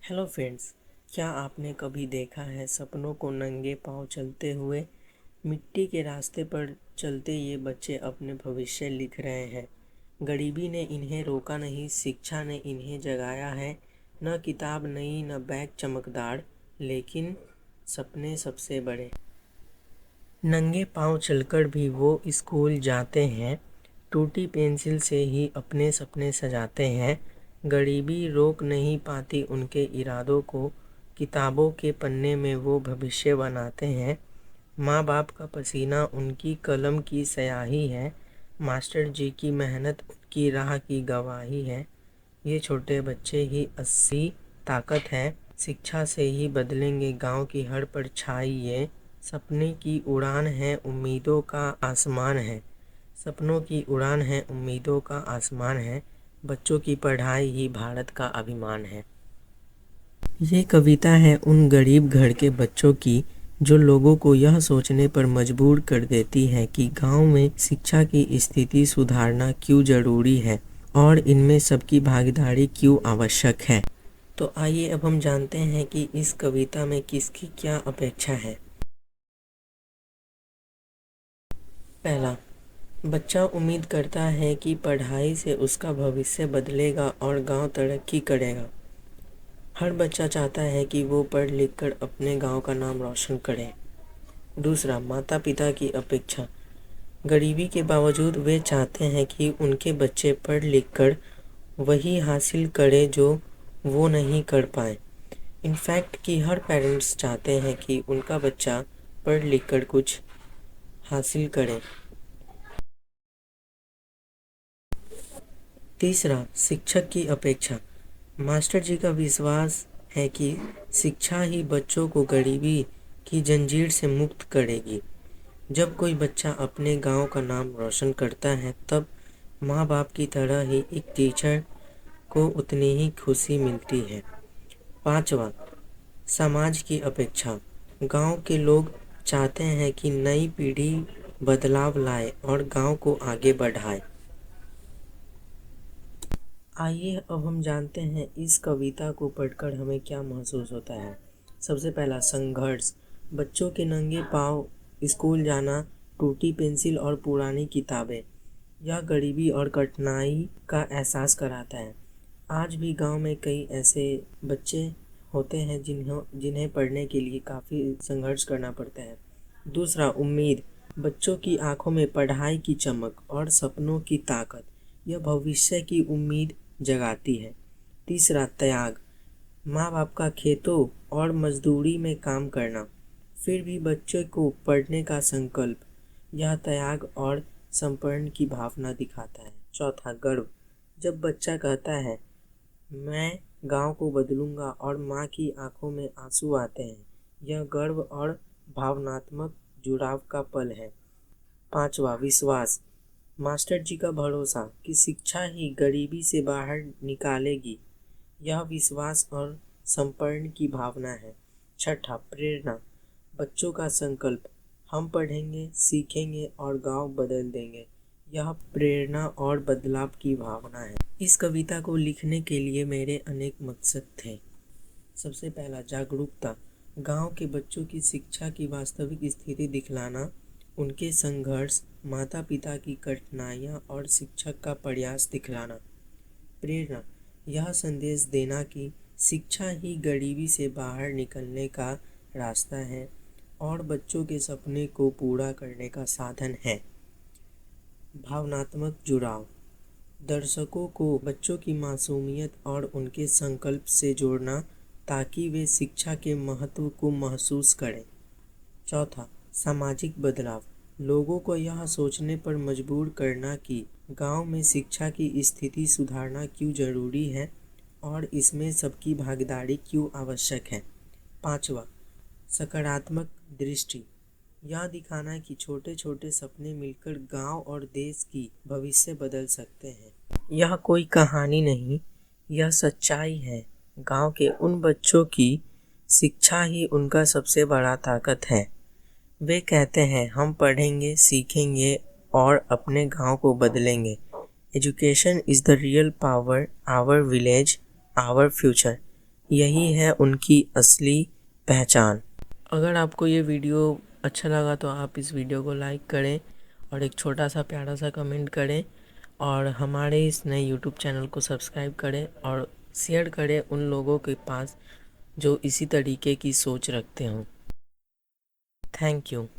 Hello friends, क्या आपने कभी देखा है सपनों को नंगे पांव चलते हुए? मिट्टी के रास्ते पर चलते ये बच्चे अपने भविष्य लिख रहे हैं। गरीबी ने इन्हें रोका नहीं, शिक्षा ने इन्हें जगाया है। न किताब नई न बैग चमकदार, लेकिन सपने सबसे बड़े। नंगे पांव चलकर भी वो स्कूल जाते हैं, टूटी पेंसिल से ही अपने सपने सजाते हैं। गरीबी रोक नहीं पाती उनके इरादों को, किताबों के पन्ने में वो भविष्य बनाते हैं। माँ बाप का पसीना उनकी कलम की स्याही है, मास्टर जी की मेहनत उनकी राह की गवाही है। ये छोटे बच्चे ही असली ताकत है, शिक्षा से ही बदलेंगे गांव की हर परछाई। ये सपने की उड़ान है, उम्मीदों का आसमान है। सपनों की उड़ान है, उम्मीदों का आसमान है। बच्चों की पढ़ाई ही भारत का अभिमान है। ये कविता है उन गरीब घर के बच्चों की जो लोगों को यह सोचने पर मजबूर कर देती है कि गांव में शिक्षा की स्थिति सुधारना क्यों जरूरी है और इनमें सबकी भागीदारी क्यों आवश्यक है। तो आइए अब हम जानते हैं कि इस कविता में किसकी क्या अपेक्षा है। पहला, बच्चा उम्मीद करता है कि पढ़ाई से उसका भविष्य बदलेगा और गांव तरक्की करेगा। हर बच्चा चाहता है कि वो पढ़ लिख कर अपने गांव का नाम रोशन करे। दूसरा, माता पिता की अपेक्षा। गरीबी के बावजूद वे चाहते हैं कि उनके बच्चे पढ़ लिख कर वही हासिल करे जो वो नहीं कर पाए। इनफैक्ट कि हर पेरेंट्स चाहते हैं कि उनका बच्चा पढ़ लिख कर कुछ हासिल करे। तीसरा, शिक्षक की अपेक्षा। मास्टर जी का विश्वास है कि शिक्षा ही बच्चों को गरीबी की जंजीर से मुक्त करेगी। जब कोई बच्चा अपने गांव का नाम रोशन करता है तब माँ बाप की तरह ही एक टीचर को उतनी ही खुशी मिलती है। पांचवा, समाज की अपेक्षा। गांव के लोग चाहते हैं कि नई पीढ़ी बदलाव लाए और गांव को आगे बढ़ाए। आइए अब हम जानते हैं इस कविता को पढ़कर हमें क्या महसूस होता है। सबसे पहला, संघर्ष। बच्चों के नंगे पाँव स्कूल जाना, टूटी पेंसिल और पुरानी किताबें, यह गरीबी और कठिनाई का एहसास कराता है। आज भी गांव में कई ऐसे बच्चे होते हैं जिन्हें पढ़ने के लिए काफ़ी संघर्ष करना पड़ता है। दूसरा, उम्मीद। बच्चों की आंखों में पढ़ाई की चमक और सपनों की ताकत, यह भविष्य की उम्मीद जगाती है। तीसरा, त्याग। माँ बाप का खेतों और मजदूरी में काम करना, फिर भी बच्चे को पढ़ने का संकल्प, यह त्याग और समर्पण की भावना दिखाता है। चौथा, गर्व। जब बच्चा कहता है मैं गांव को बदलूंगा और माँ की आंखों में आंसू आते हैं, यह गर्व और भावनात्मक जुड़ाव का पल है। पांचवा, विश्वास। मास्टर जी का भरोसा कि शिक्षा ही गरीबी से बाहर निकालेगी, यह विश्वास और समर्पण की भावना है। छठा, प्रेरणा। बच्चों का संकल्प, हम पढ़ेंगे, सीखेंगे और गांव बदल देंगे, यह प्रेरणा और बदलाव की भावना है। इस कविता को लिखने के लिए मेरे अनेक मकसद थे। सबसे पहला, जागरूकता। गांव के बच्चों की शिक्षा की वास्तविक स्थिति दिखलाना, उनके संघर्ष, माता पिता की कठिनाइयाँ और शिक्षक का प्रयास दिखलाना। प्रेरणा, यह संदेश देना कि शिक्षा ही गरीबी से बाहर निकलने का रास्ता है और बच्चों के सपने को पूरा करने का साधन है। भावनात्मक जुड़ाव। दर्शकों को बच्चों की मासूमियत और उनके संकल्प से जोड़ना ताकि वे शिक्षा के महत्व को महसूस करें। चौथा, सामाजिक बदलाव। लोगों को यह सोचने पर मजबूर करना कि गांव में शिक्षा की स्थिति सुधारना क्यों जरूरी है और इसमें सबकी भागीदारी क्यों आवश्यक है। पांचवा, सकारात्मक दृष्टि। यह दिखाना कि छोटे छोटे सपने मिलकर गांव और देश की भविष्य बदल सकते हैं। यह कोई कहानी नहीं, यह सच्चाई है। गांव के उन बच्चों की शिक्षा ही उनका सबसे बड़ा ताकत है। वे कहते हैं हम पढ़ेंगे, सीखेंगे और अपने गांव को बदलेंगे। Education is the real power, our village, our future. यही है उनकी असली पहचान। अगर आपको ये वीडियो अच्छा लगा तो आप इस वीडियो को लाइक करें और एक छोटा सा प्यारा सा कमेंट करें और हमारे इस नए यूट्यूब चैनल को सब्सक्राइब करें और शेयर करें उन लोगों के पास जो इसी तरीके की सोच रखते हों। Thank you.